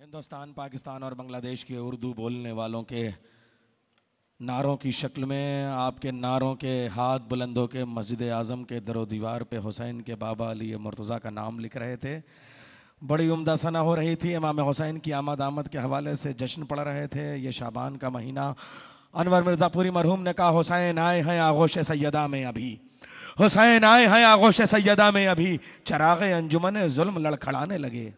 हिंदुस्तान, पाकिस्तान और बांग्लादेश के उर्दू बोलने वालों के नारों की शक्ल में आपके नारों के हाथ बुलंद होकर मस्जिद आज़म के दरो दीवार पे हुसैन के बाबा अली मुर्तज़ा का नाम लिख रहे थे। बड़ी उम्दा सना हो रही थी। इमाम हुसैन की आमद आमद के हवाले से जश्न पड़ रहे थे। ये शाबान का महीना। अनवर मिर्ज़ापुरी मरहूम ने कहा, हुसैन आए हैं आगोश सैयदा में अभी, हुसैन आए हैं आगोश सैयदा में अभी, चराग़े अंजुमन जुल्म लड़खड़ाने लगे।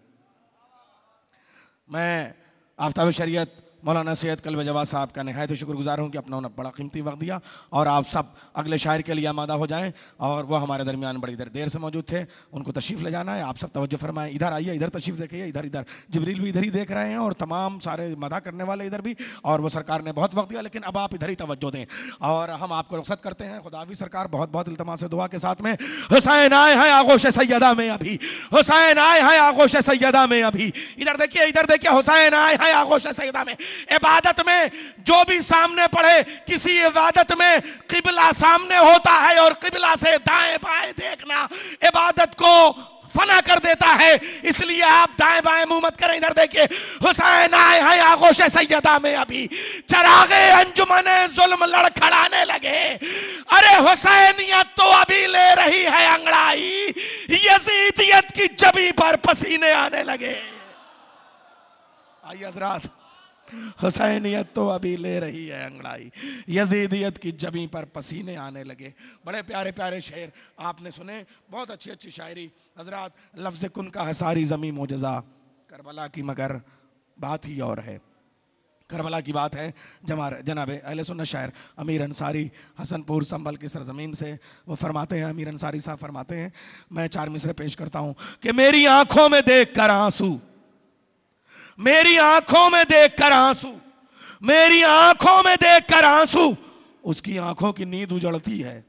मैं आफ्ताब शरीयत मौलाना सैयद कल्ब जवाद साहब का नहायत शुक्रगुजार हूँ कि अपना उन्होंने बड़ा कीमती वक्त दिया। और आप सब अगले शायर के लिए आमादा हो जाएं। और वो हमारे दरमियान बड़ी देर से मौजूद थे, उनको तशरीफ़ ले जाना है। आप सब तवज्जो फरमाएं। इधर आइए, इधर तशरीफ़ देखिए, इधर इधर जिब्रील भी इधर ही देख रहे हैं और तमाम सारे मदा करने वाले इधर भी। और वो सरकार ने बहुत वक्त दिया, लेकिन अब आप इधर ही तवज्जो दें और हम आपको रुखसत करते हैं। खुदावी सरकार बहुत बहुत इल्तमास दुआ के साथ में, हुसैन आए हैं आगोश सैयदा में अभी, हुसैन आए हैं आगोश सैयदा में अभी। इधर देखिए, इधर देखिए, हुसैन आए हैं आगोश सैयदा में। इबादत में जो भी सामने पढ़े, किसी इबादत में किबला सामने होता है और किबला से दाएं बाएं देखना इबादत को फना कर देता है। इसलिए आप दाएं बाएं मुंह मत करें। इधर देखिए, हुसैन आए हैं आगोश सैयदा में अभी, चरागे अंजुमन जुल्म लड़खड़ाने लगे। अरे हुसैनियत तो अभी ले रही है अंगड़ाई, यजीदियत की जबी पर पसीने आने लगे। आइए हज़रात, हुसैनियत तो अभी ले रही है अंगड़ाई, यजीदियत की जबी पर पसीने आने लगे। बड़े प्यारे प्यारे शेर आपने सुने, बहुत अच्छी अच्छी शायरी। हजरात, लफ्ज़ कुन का है सारी ज़मी मोजज़ा, करबला की मगर बात ही और है। करबला की बात है। जनाब अहले सुन्नत शायर अमीर अंसारी हसनपुर संभल की सरजमीन से वो फरमाते हैं, अमीर अंसारी साहब फरमाते हैं, मैं 4 मिसरे पेश करता हूँ कि मेरी आंखों में देख कर आंसू, मेरी आंखों में देखकर आंसू, मेरी आंखों में देखकर आंसू, उसकी आंखों की नींद उजड़ती है।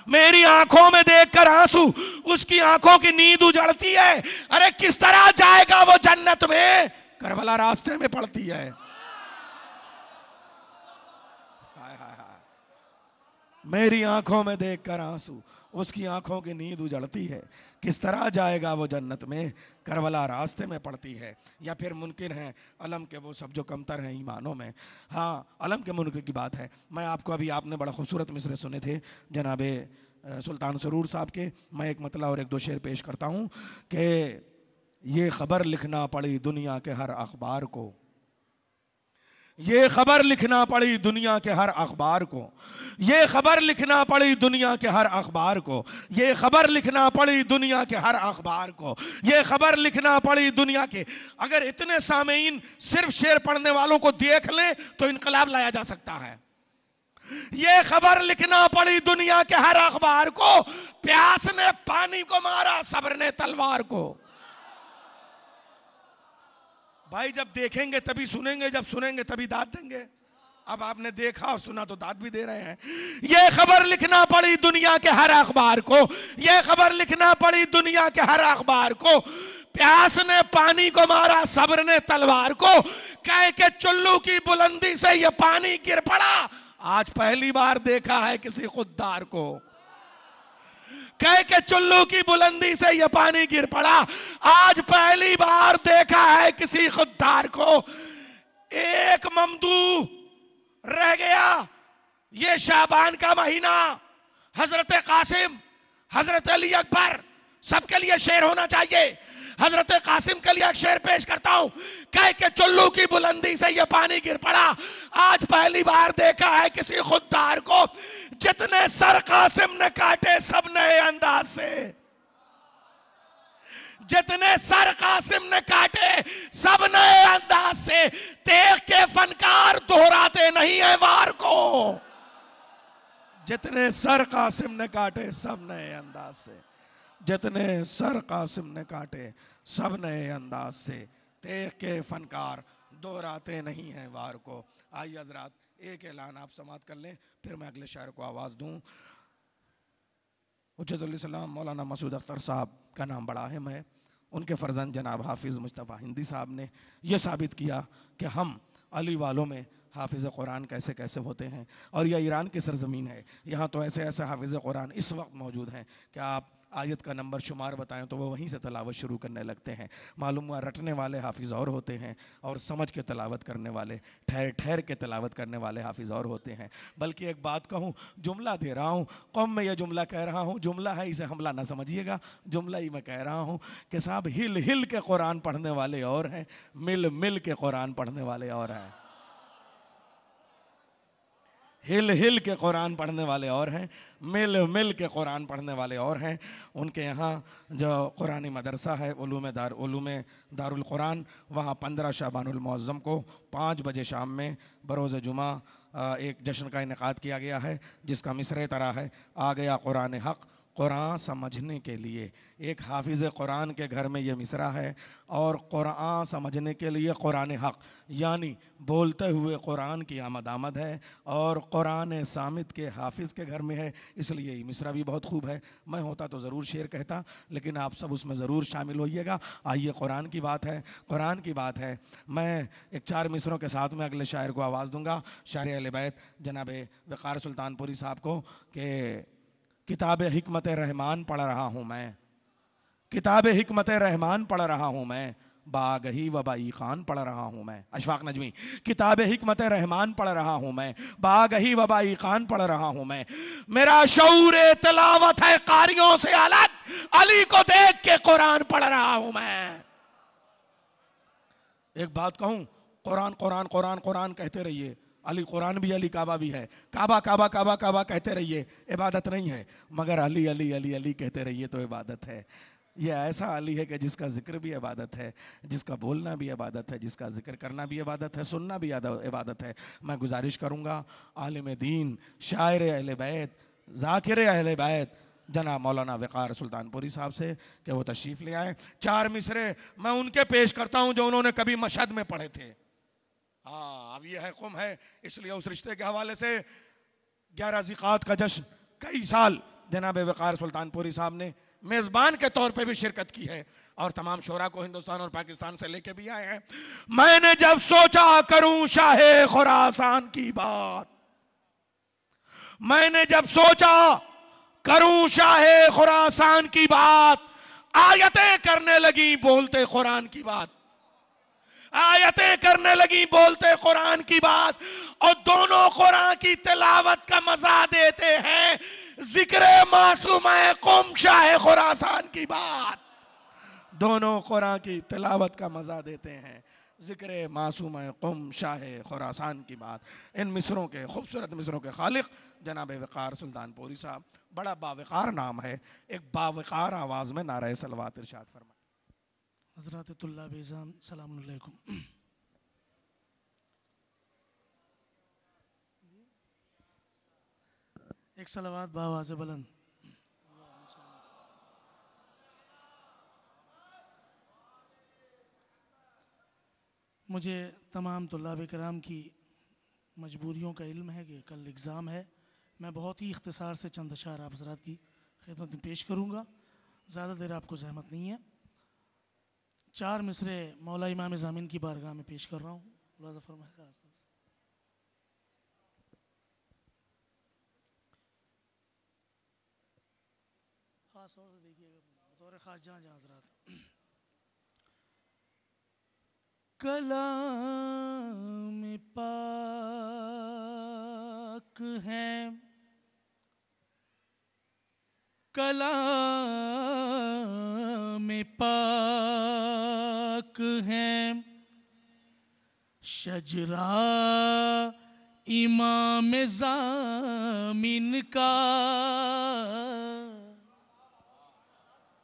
मेरी आंखों में देखकर आंसू, उसकी आंखों की नींद उजड़ती है। अरे किस तरह जाएगा वो जन्नत में, करबला रास्ते में पड़ती है। हाय हाय हाय, मेरी आंखों में देखकर आंसू, उसकी आंखों की नींद उजड़ती है। किस तरह जाएगा वो जन्नत में, करबला रास्ते में पड़ती है। या फिर मुनकिर हैं अलम के वो सब जो कमतर हैं ईमानों में। हाँ, अलम के मुनकिर की बात है। मैं आपको अभी, आपने बड़ा खूबसूरत मिसरे सुने थे जनाबे सुल्तान सरूर साहब के। मैं एक मतला और एक दो शेर पेश करता हूँ कि ये खबर लिखना पड़ी दुनिया के हर अखबार को, ये खबर लिखना पड़ी दुनिया के हर अखबार को, ये खबर लिखना पड़ी दुनिया के हर अखबार को, ये खबर लिखना पड़ी दुनिया के हर अखबार को, ये खबर लिखना पड़ी दुनिया के। अगर इतने सामीन सिर्फ शेर पढ़ने वालों को देख लें तो इनकलाब लाया जा सकता है। ये खबर लिखना पड़ी दुनिया के हर अखबार को, प्यास ने पानी को मारा, सब्र ने तलवार को। भाई जब देखेंगे तभी सुनेंगे, जब सुनेंगे तभी दाद देंगे। अब आपने देखा और सुना तो दाद भी दे रहे हैं। ये खबर लिखना पड़ी दुनिया के हर अखबार को, ये खबर लिखना पड़ी दुनिया के हर अखबार को, प्यास ने पानी को मारा, सब्र ने तलवार को। कह के चुल्लू की बुलंदी से ये पानी गिर पड़ा, आज पहली बार देखा है किसी खुददार को। कह के चुल्लू की बुलंदी से ये पानी गिर पड़ा, आज पहली बार देखा है किसी खुददार को। एक ममदू रह गया ये शाबान का महीना, हजरत कासिम, हजरत अली अकबर, सबके लिए शेर होना चाहिए। हजरत कासिम के लिए एक शेर पेश करता हूं। कह के चुल्लू की बुलंदी से ये पानी गिर पड़ा, आज पहली बार देखा है किसी खुददार को। जितने सर कासिम ने काटे सब नए अंदाज से, जितने सर कासिम ने काटे सब नए अंदाज से। तेग के फनकार दोहराते नहीं है वार को, जितने सर कासिम ने काटे सब नए अंदाज से, जितने सर कासिम ने काटे सब नए अंदाज से। तेग के फनकार दोहराते नहीं हैं वार को। आइए हजरात, एक ऐलान आप समाप्त कर लें, फिर मैं अगले शायर को आवाज़ दूँ। हुज्जतुल इस्लाम मौलाना मसूद अख्तर साहब का नाम बड़ा अहम है। उनके फर्जंद जनाब हाफिज़ मुस्तफ़ा हिंदी साहब ने यह साबित किया कि हम अली वालों में हाफिज़ कुरान कैसे कैसे होते हैं। और यह ईरान की सरजमीन है, यहाँ तो ऐसे ऐसे हाफिज़ कुरान इस वक्त मौजूद हैं कि आप आयत का नंबर शुमार बताएं तो वो वहीं से तलावत शुरू करने लगते हैं। मालूम हुआ रटने वाले हाफिज़ और होते हैं और समझ के तलावत करने वाले, ठहर ठहर के तलावत करने वाले हाफिज़ और होते हैं। बल्कि एक बात कहूँ, जुमला दे रहा हूँ, कौम में यह जुमला कह रहा हूँ, जुमला है इसे हमला ना समझिएगा, जुमला ही मैं कह रहा हूँ कि साहब हिल हिल के कुरान पढ़ने वाले और हैं, मिल मिल के कुरान पढ़ने वाले और हैं। हिल हिल के कुरान पढ़ने वाले और हैं, मिल मिल के कुरान पढ़ने वाले और हैं। उनके यहाँ जो कुरानी मदरसा है उलूम दारुल कुरान, वहाँ 15 शाबानुल मुअज़्ज़म को 5 बजे शाम में बरोज़ जुमा एक जश्न का इनेकाद किया गया है, जिसका मिसरे तरह है, आ गया कुरान हक़ कुरान समझने के लिए। एक हाफिज़ कुरान के घर में ये मिसरा है, और कुरान समझने के लिए कुरान हक़ यानी बोलते हुए कुरान की आमद है, और कुरान सामित के हाफिज़ के घर में है, इसलिए ये मिसरा भी बहुत खूब है। मैं होता तो ज़रूर शेर कहता, लेकिन आप सब उसमें ज़रूर शामिल होइएगा। आइए, कुरान की बात है, कुरान की बात है। मैं एक 4 मिसरों के साथ में अगले शायर को आवाज़ दूँगा, शायर अहले बैत जनाब वक़ार सुल्तानपुरी साहब को, कि किताब हिकमत रहमान पढ़ रहा हूँ मैं, किताब हिकमत रहमान पढ़ रहा हूँ मैं, बागही व बाई खान पढ़ रहा हूँ मैं। अशफाक नजमी, किताब हिकमत रहमान पढ़ रहा हूँ मैं, बागही व बाई खान पढ़ रहा हूँ मैं। मेरा शऊर तिलावत है कारियों से अलग, अली को देख के कुरान पढ़ रहा हूँ मैं। एक बात कहूँ, कुरान कुरान कुरान कुरान कहते रहिए, अली कुरान भी अली काबा भी है, काबा काबा काबा काबा कहते रहिए, इबादत नहीं है, मगर अली अली अली अली कहते रहिए तो इबादत है। ये ऐसा अली है कि जिसका जिक्र भी इबादत है, जिसका बोलना भी इबादत है, जिसका जिक्र करना भी इबादत है, सुनना भी इबादत है। मैं गुजारिश करूँगा आलिम दीन, शायर अहले बैत, ज़ाकिर अहले बैत जनाब मौलाना वक़ार सुल्तानपुरी साहब से कि वो तशरीफ़ ले आए। 4 मिसरे मैं उनके पेश करता हूँ जो उन्होंने कभी मशहद में पढ़े थे। हाँ, अब ये है कुम है, इसलिए उस रिश्ते के हवाले से 11 ज़िक़ात का जश्न कई साल जनाब वक़ार सुल्तानपुरी साहब ने मेज़बान के तौर पे भी शिरकत की है, और तमाम शोरा को हिंदुस्तान और पाकिस्तान से लेके भी आए हैं। मैंने जब सोचा करूं शाहे खुरासान की बात, मैंने जब सोचा करूं शाहे खुरासान की बात, आयतें करने लगी बोलते कुरान की बात, आयतें करने लगी बोलते कुरान की बात, और दोनों कुरान की तिलावत का मजा देते हैं जिक्र मासूम कुम शाह खुरासान की बात। दोनों कुरान की तिलावत का मजा देते हैं जिक्र मासूम कुम शाह खुरासान की बात। इन मिसरों के, खूबसूरत मिसरों के खालिक जनाब वक़ार सुल्तानपुरी साहब, बड़ा बावक़ार नाम है, एक बावक़ार आवाज़ में नारे सलवात इरशाद फरमा। हज़रात तुल्लाब इज़ाम सलाम अलैकुम। एक सलावत बावाज़ बुलंद। मुझे तमाम तुल्लाब कराम की मजबूरियों का इल्म है कि कल एग्ज़ाम है। मैं बहुत ही इख्तिसार से चंद अशार आप हज़रात की खिदमत में पेश करूँगा, ज़्यादा देर आपको ज़हमत नहीं है। 4 मिसरे मौला इमाम ज़ामिन की बारगाह में पेश कर रहा हूँ। मुलाज़ा फरमाएगा। ख़ास तौर से देखिएगा, बतौर ख़ास जहाँ जहाँ हज़रात कलाम पाक है, कलाम पाक है, शजरा इमाम ज़ामिन का,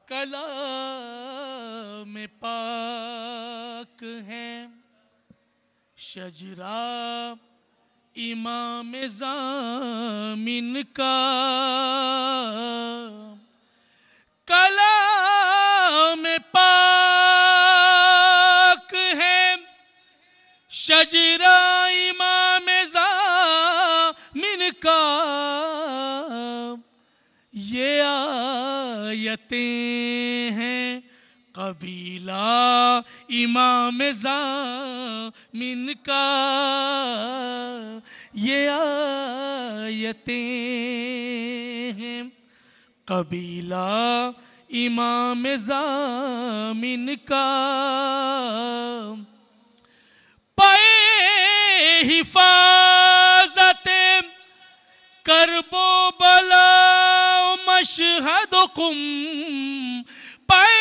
कलाम पाक है, शजरा इमाम ज़ामिन का, कलाम पाक है, शजरा इमाम ज़ामिन का। ये आयतें हैं कबीला इमाम ज़ामिन का, ये आयतें हैं कबीला इमाम ज़ामिन का पाए हिफाजत करबो बला मशहदकुम, पाए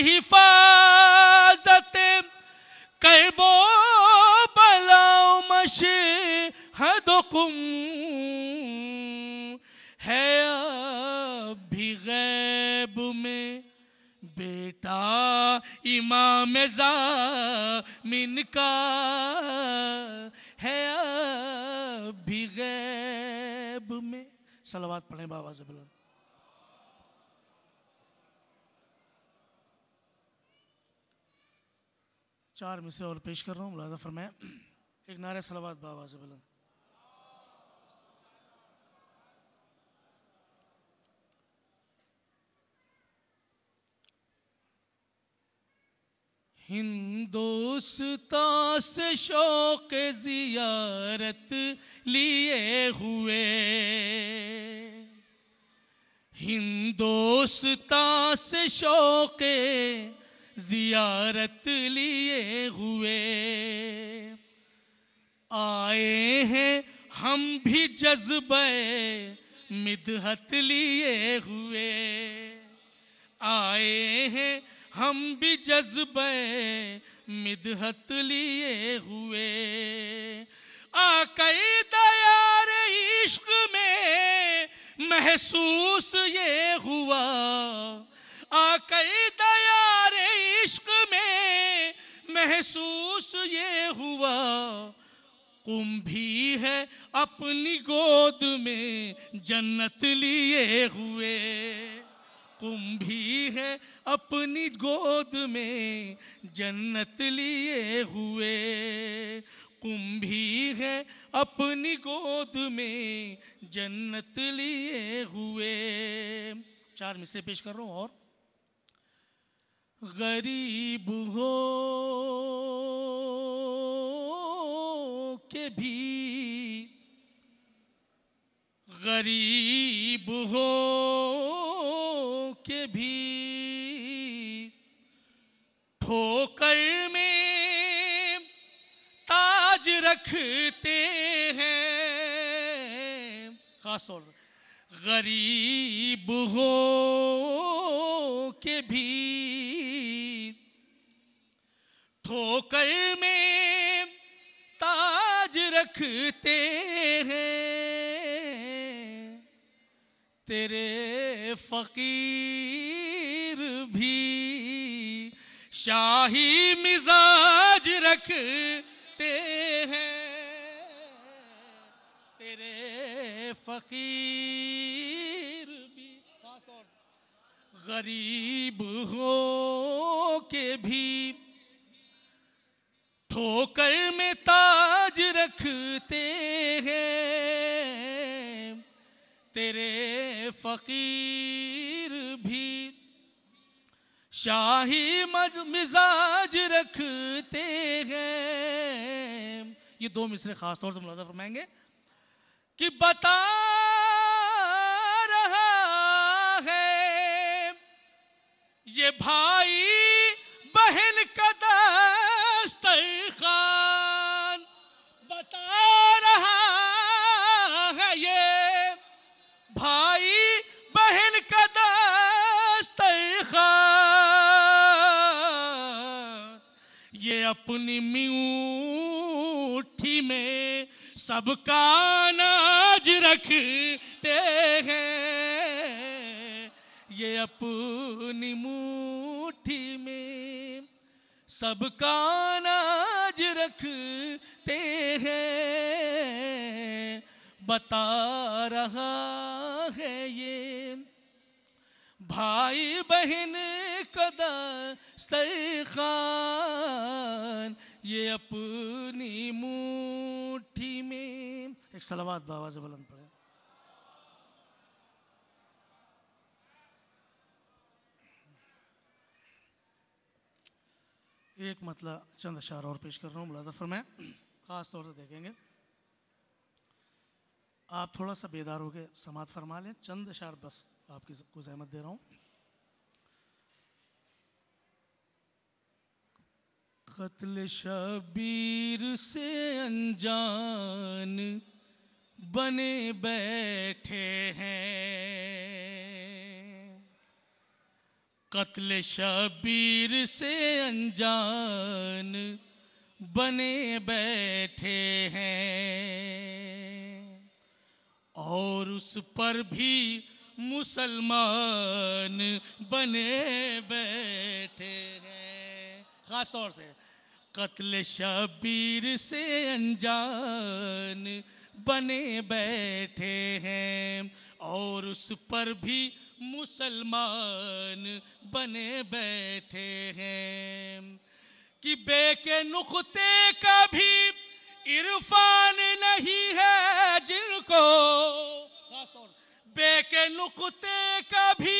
हिफाजत करबो बला मशहदकुम, है अब भी गैब में बेटा इमाम ज़ामिन का, है अब भी गैब में। सलावत पढ़ें बाबा से बुलंद। चार मिसरे और पेश कर रहा हूँ, मुलाज़ा फरमाएं। एक नारे सलावत बाबा से बुलंद। हिंदोस्तां से शौक़ ज़ियारत लिए हुए, हिंदोस्तां से शौक़ ज़ियारत लिए हुए, आए हैं हम भी जज्बे मिदहत लिए हुए, आए हैं हम भी जज्बे मिदहत लिए हुए, आक़ाए दयार इश्क में महसूस ये हुआ, आक़ाए दयार इश्क में महसूस ये हुआ, कुम भी है अपनी गोद में जन्नत लिए हुए, कुम भी है अपनी गोद में जन्नत लिए हुए, कुम भी है अपनी गोद में जन्नत लिए हुए। चार मिसरे पेश कर रहा हूँ। और गरीब हो के भी, गरीब हो के भी ठोकर में ताज रखते हैं, खास तौर गरीब हो के भी ठोकर में ताज रखते हैं, तेरे फकीर भी शाही मिजाज रखते हैं, तेरे फकीर भी गरीब हो के भी ठोकर में ताज रखते हैं, तेरे फकीर भी शाही मिजाज रखते हैं। ये दो मिसरे खास तौर से मुलाज़ा फरमाएंगे कि बता रहा है ये भाई बहन का दस्तरखान, बता रहा है ये भाई बहन का दस्तरखान, ये अपनी मुट्ठी में सबका अनाज रखते हैं, ये अपनी मुट्ठी में सबका अनाज रखते हैं, बता रहा है ये भाई बहन का दस्तरखान, ये अपनी मुट्ठी में। एक सलावत बाबा से बुलंद पड़े। एक मतलब चंद अशार और पेश कर रहा हूँ, मुलाज़ा फरमाएं। ख़ास तौर से देखेंगे, आप थोड़ा सा बेदार हो के समात फरमा लें, चंद अशार बस आपकी सबको ज़हमत दे रहा हूँ। कत्ल शबीर से अनजान बने बैठे हैं, कत्ल शबीर से अनजान बने बैठे हैं, और उस पर भी मुसलमान बने बैठे हैं। खास तौर से कत्ल शबीर से अनजान बने बैठे हैं, और उस पर भी मुसलमान बने बैठे हैं, कि बेके नुक्ते का भी इरफान नहीं है जिनको, बेके नुक्ते का भी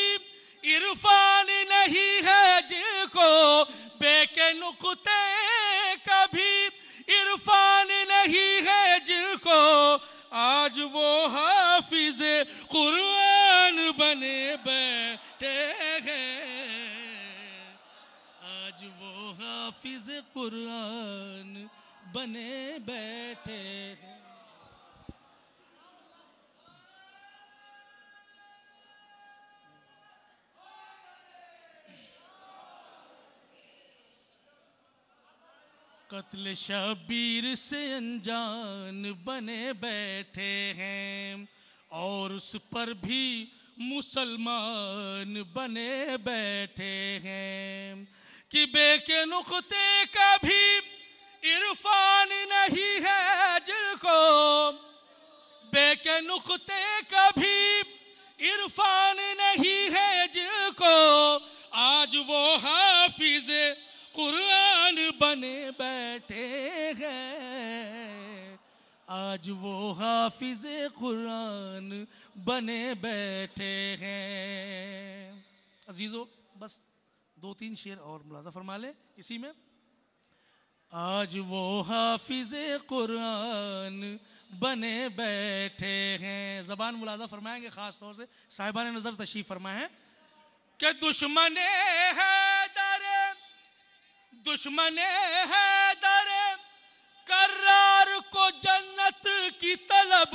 इरफान नहीं है जिनको, बेके नुक्ते का भी इरफान नहीं है जिनको, आज वो हाफिज कुरान बने बैठे हैं, आज वो हाफिज कुरान बने बैठे हैं। कत्ल शबीर से अनजान बने बैठे हैं, और उस पर भी मुसलमान बने बैठे हैं, कि बेके नुक्ते का भी इरफान नहीं है जिनको, बेके नुक्ते का भी इरफान नहीं है जिनको, आज वो हाफिज कुरान बने बैठे हैं, आज वो हाफिज कुरान बने बैठे हैं। अजीजों, बस 2-3 शेर और मुलाजा फरमा ले इसी में। आज वो हाफिज कुरान बने बैठे हैं। ज़बान मुलाजा फरमाएंगे ख़ास तौर से साहिबान नज़र तशरीफ़ फरमाए हैं कि दुश्मने हैदर, दुश्मने हैदर कर्रार को जन्नत की तलब,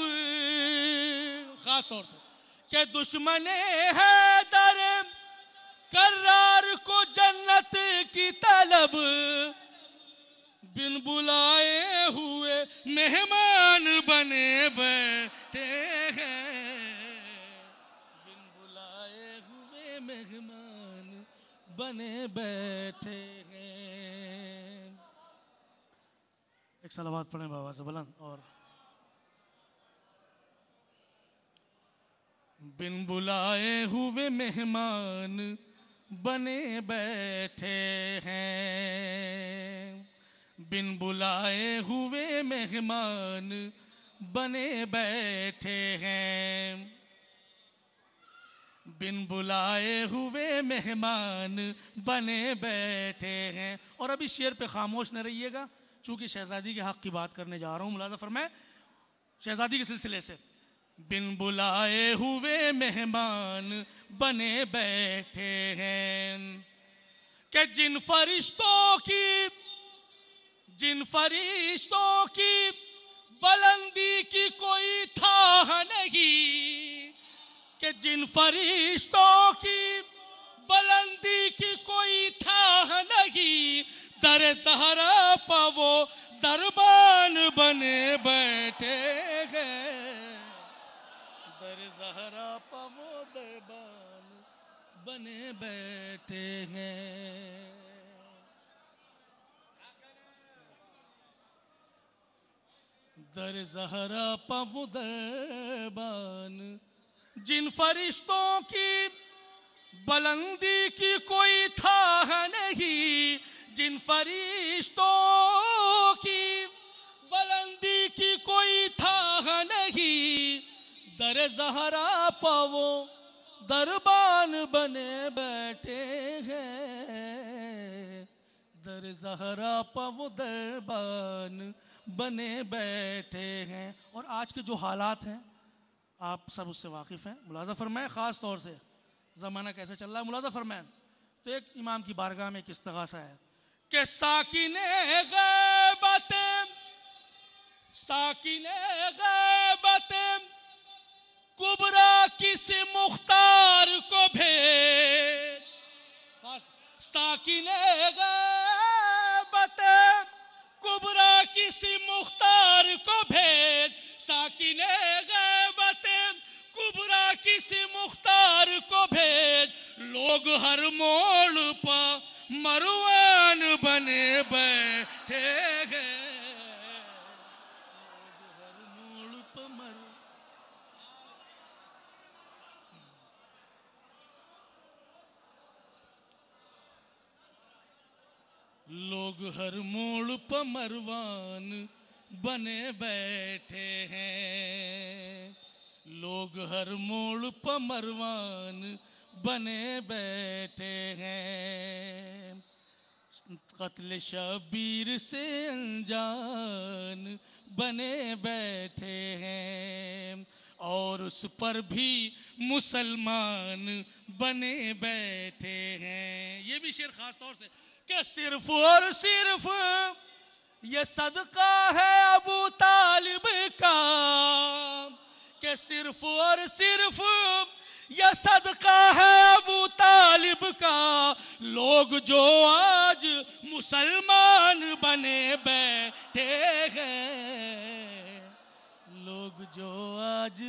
ख़ास तौर से कि दुश्मने हैदर कर्रार को जन्नत की तलब, बिन बुलाए हुए मेहमान बने बैठे हैं, बिन बुलाए हुए मेहमान बने बैठे हैं। एक सलावत पढ़ें बाबा से बुलंद। और बिन बुलाए हुए मेहमान बने बैठे हैं, बिन बुलाए हुए मेहमान बने बैठे हैं, बिन बुलाए हुए मेहमान बने बैठे हैं। और अभी शेर पे खामोश न रहिएगा, चूंकि शहजादी के हक़ की बात करने जा रहा हूँ। मुलाज़ा फरमाए शहजादी के सिलसिले से, बिन बुलाए हुए मेहमान बने बैठे हैं, कि जिन फरिश्तों की बुलंदी की कोई थाह नहीं, कि जिन फरिश्तों की बुलंदी की कोई थाह नहीं, दर सहरा पर वो दरबान बने बैठे हैं, दर सहरा पर वो दरबान बने बैठे हैं। दर ज़हरा पर दरबान, जिन फरिश्तों की बुलंदी की कोई थाह नहीं, जिन फरिश्तों की बुलंदी की कोई थाह नहीं, दर ज़हरा पर वो दरबान बने बैठे हैं, दर ज़हरा पर वो दरबान बने बैठे हैं। और आज के जो हालात हैं आप सब उससे वाकिफ़ हैं। मुलाज़ा फरमाएं ख़ास तौर से ज़माना कैसे चल रहा है मुलादा फरमाएं। तो एक इमाम की बारगाह में एक इस्तिग़ासा है कि साकिने गैबतें कुबरा किसी मुख्तार को भेज, साकिने गैबतें कुबरा किसी मुख्तार को भेज, साकिने गैबतें कुबरा किसी मुख्तार को भेज। लोग हर मोड़ पर मरवान बने बैठे हैं, हर मोड़ पर लोग हर मोड़ पर मरवान बने बैठे हैं, लोग हर मोड़ पर मरवान बने बैठे हैं। कत्ल शबीर से अनजान बने बैठे हैं और उस पर भी मुसलमान बने बैठे हैं। ये भी शेर खास तौर से कि सिर्फ और सिर्फ ये सदका है अबू तालिब का, कि सिर्फ और सिर्फ ये सदका है अबू तालिब का। लोग जो आज मुसलमान बने बैठे हैं, लोग जो आज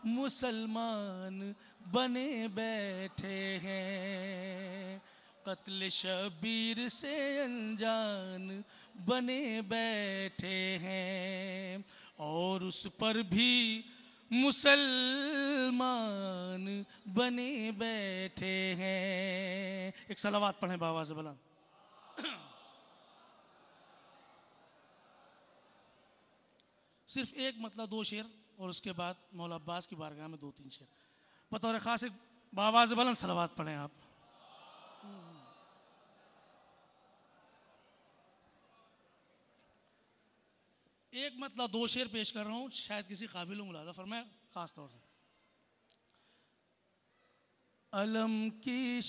मुसलमान बने बैठे हैं, कत्ल शबीर से अनजान बने बैठे हैं और उस पर भी मुसलमान बने बैठे हैं। एक सलावात पढ़ें बाबा से बुलंद। सिर्फ एक मतलब दो शेर और उसके बाद मौला अब्बास की बारगाह में 2-3 शेर बतौर खास एक बाबा से बुलंद सलावात पढ़ें आप। एक मतलब 2 शेर पेश कर रहा हूँ, शायद किसी काबिल हो मुलादा फरमाए खास तौर से। अलम की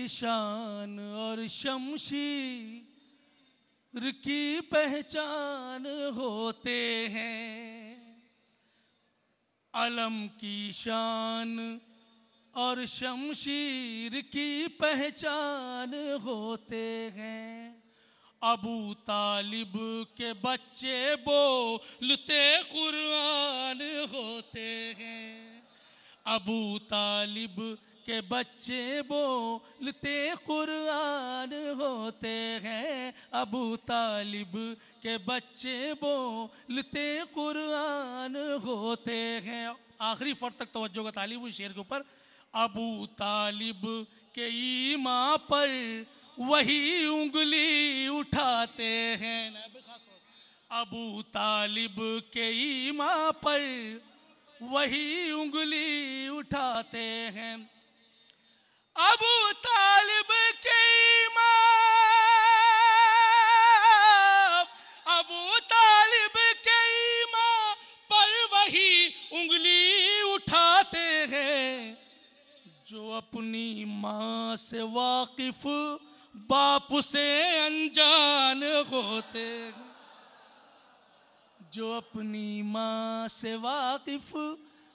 शान और शमशीर की पहचान होते हैं, अलम की शान और शमशीर की पहचान होते हैं। अबू तालिब के बच्चे बोलते कुरान होते हैं, अबू तालिब के बच्चे बोलते कुरान होते हैं, अबू तालिब के बच्चे बोलते कुरान होते हैं। आखिरी फर्द तक तवज्जो का तालिब हुई शेर के ऊपर। अबू तालिब के ईमान पर वही उंगली उठाते हैं, अबू तालिब के ईमान पर वही उंगली उठाते हैं। अबू तालिब के ईमान, अबू तालिब के ईमान पर वही उंगली उठाते हैं जो अपनी माँ से वाकिफ बाप से अनजान होते हैं, जो अपनी माँ से वाकिफ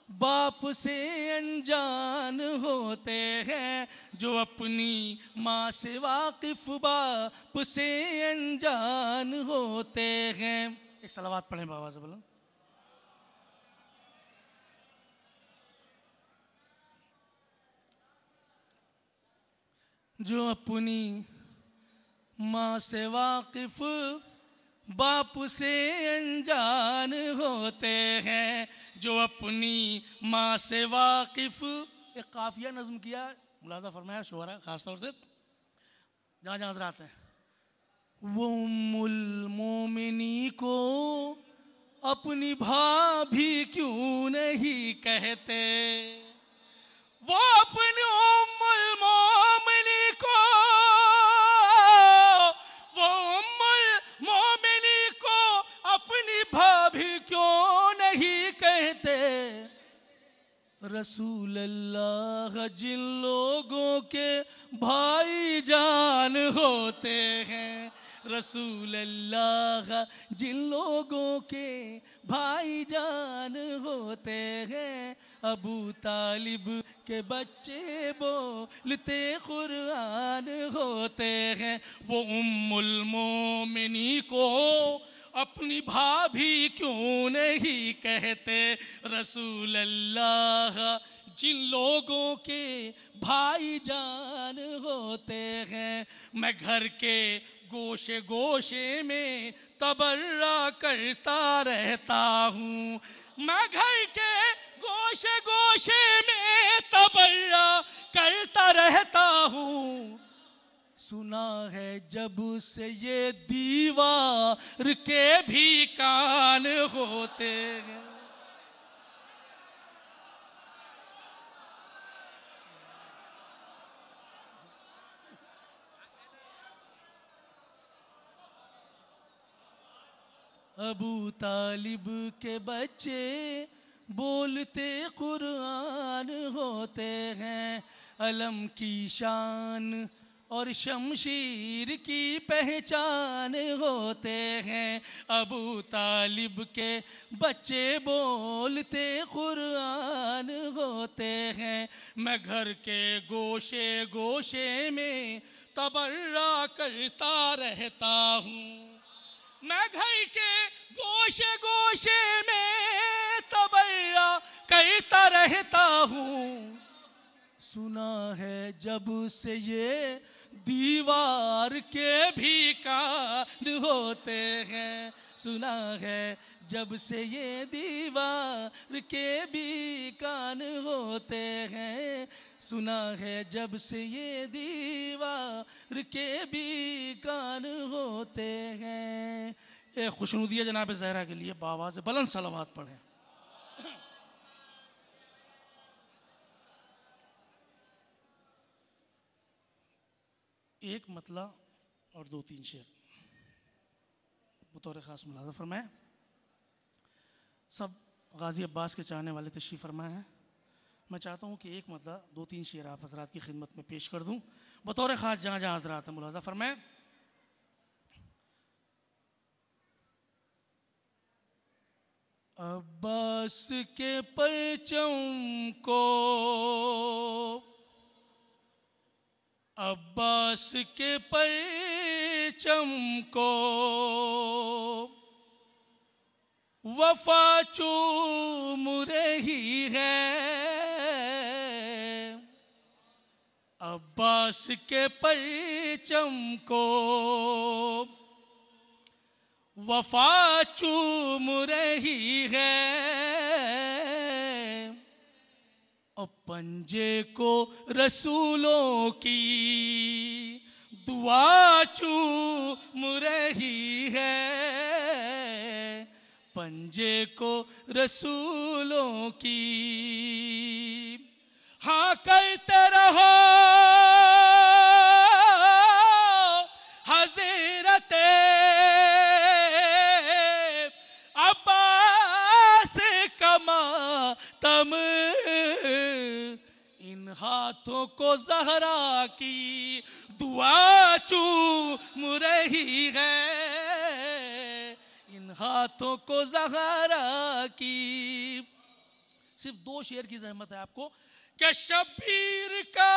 बाप से अनजान होते हैं, जो अपनी माँ से वाकिफ बाप से अनजान होते हैं। एक सलावात पढ़ें बाबा से बोलो। जो अपनी माँ से वाकिफ बाप से अनजान होते हैं, जो अपनी माँ से वाकिफ। एक काफिया नज़्म किया मुलाज़ा फरमाया शोहरा खास तौर से जहाँ जहाँ हज़रात हैं। वो उम्मुल मोमिनी को अपनी भाभी क्यों नहीं कहते, वो अपनी उम्मुल मोमिनी को, वो उम्मुल मोमिनी को अपनी भाभी क्यों नहीं कहते। रसूल अल्लाह जिन लोगों के भाई जान होते हैं, रसूल अल्लाह जिन लोगों के भाई जान होते हैं, अबू तालिब के बच्चे बोलते कुरान होते हैं। वो उम्मुल मोमिनी को अपनी भाभी क्यों नहीं कहते, रसूल अल्लाह जिन लोगों के भाई जान होते हैं। मैं घर के गोशे गोशे में तबर्रा करता रहता हूँ, मैं घर के गोशे गोशे में तबर्रा करता रहता हूँ। सुना है जब से ये दीवार के भी कान होते हैं। अबू तालिब के बच्चे बोलते कुरान होते हैं, अलम की शान और शमशीर की पहचान होते हैं। अबू तालिब के बच्चे बोलते कुरान होते हैं। मैं घर के गोशे गोशे में तबर्रा करता रहता हूँ, मैं घर के गोशे गोशे में तबर्रा करता रहता हूँ। सुना है जब से ये दीवार के भी कान होते हैं, सुना है जब से ये दीवार के भी कान होते हैं, सुना है जब से ये दीवार के भी कान होते हैं। एक खुशनुदिया जनाब ज़हरा के लिए बाबा से बुलंद सलावत पढ़ें। एक मतला और दो तीन शेर बतौर ख़ास मुलाज़ा फरमाए। सब गाज़ी अब्बास के चाहने वाले तशरीफ़ फरमाए हैं। मैं चाहता हूँ कि एक मतला दो तीन शेर आप हज़रात की खिदमत में पेश कर दूँ बतौर ख़ास, जहाँ जहाँ हज़रात हैं मुलाज़ा फरमाए। अब्बास के परचम को, अब्बास के परचम को वफा चूम रही है, अब्बास के परचम को वफा चूम रही है, और पंजे को रसूलों की दुआ चूम रही है, पंजे को रसूलों की। हाँ करते रहो हज़रत अब्बास कमा तम, इन हाथों को ज़हरा की दुआ चूम रही है, इन हाथों को ज़हरा की। सिर्फ दो शेर की ज़हमत है आपको कि शबीर का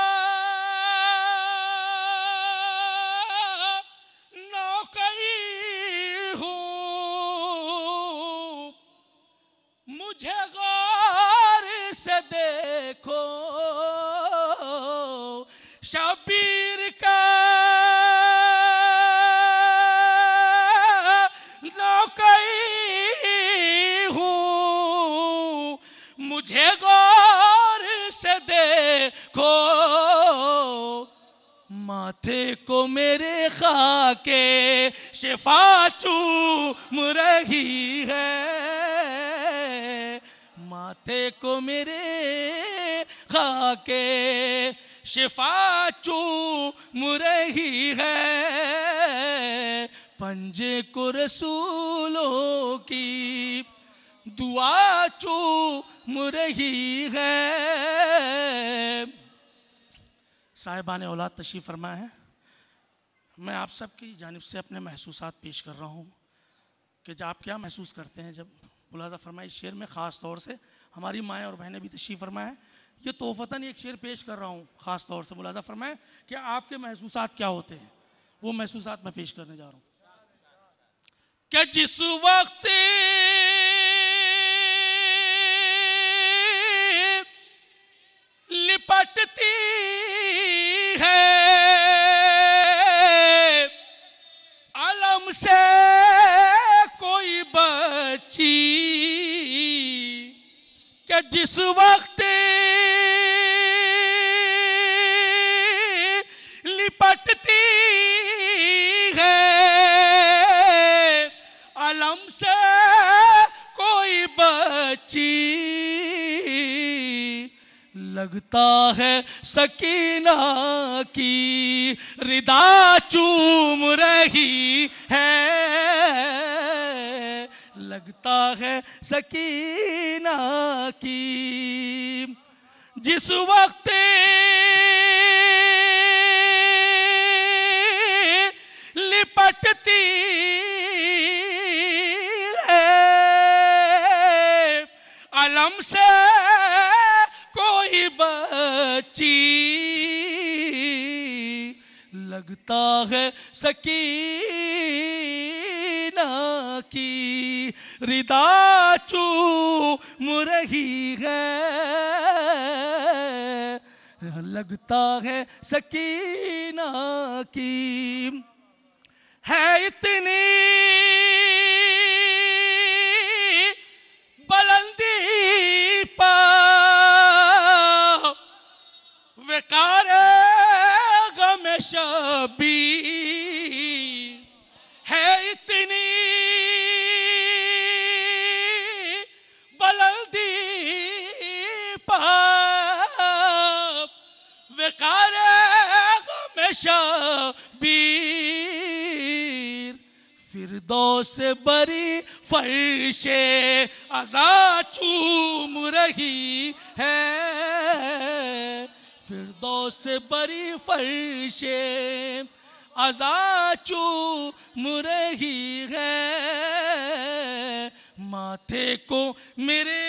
नौकरी हूँ, मुझे गौर से देखो, शबीर का नौकरी हूँ, मुझे गौर से देखो, माथे को मेरे खाके शिफा चूम रही है, माथे को मेरे खाके शिफा चूम रही है, पंजे को रसूलों की दुआ चूम रही है। साहिबान औलाद तशरीफ़ फरमा है। मैं आप सब की जानिब से अपने महसूसात पेश कर रहा हूँ कि जब आप क्या महसूस करते हैं। जब मुलाज़ा फरमाए इस शेर में ख़ास तौर से हमारी माएँ और बहनें भी तशरीफ़ फरमाएँ। ये तोहफ़तन एक शेर पेश कर रहा हूँ ख़ास तौर से। मुलाज़ा फरमाए कि आपके महसूसात क्या होते हैं, वो महसूसात मैं पेश करने जा रहा हूँ। कि जिस वक्त लिपटती है अलम से कोई बच्ची, कि जिस वक्त लिपटती है अलम से कोई बच्ची, लगता है सकीना की रिदा चूम रही है। लगता है सकीना की जिस वक्त लिपटती है अलम से कोई बच्ची, लगता है सकीना की रिदा चूम रही है। लगता है सकीना की है इतनी बुलंदी पर विकार गम शबीर, है इतनी बुलंदी पर विकार गम शबीर, फिरदौस बरी फर्शे अज़ा चूम रही है। फिरदौस बरी फर्शे अज़ा चूम रही है। माथे को मेरे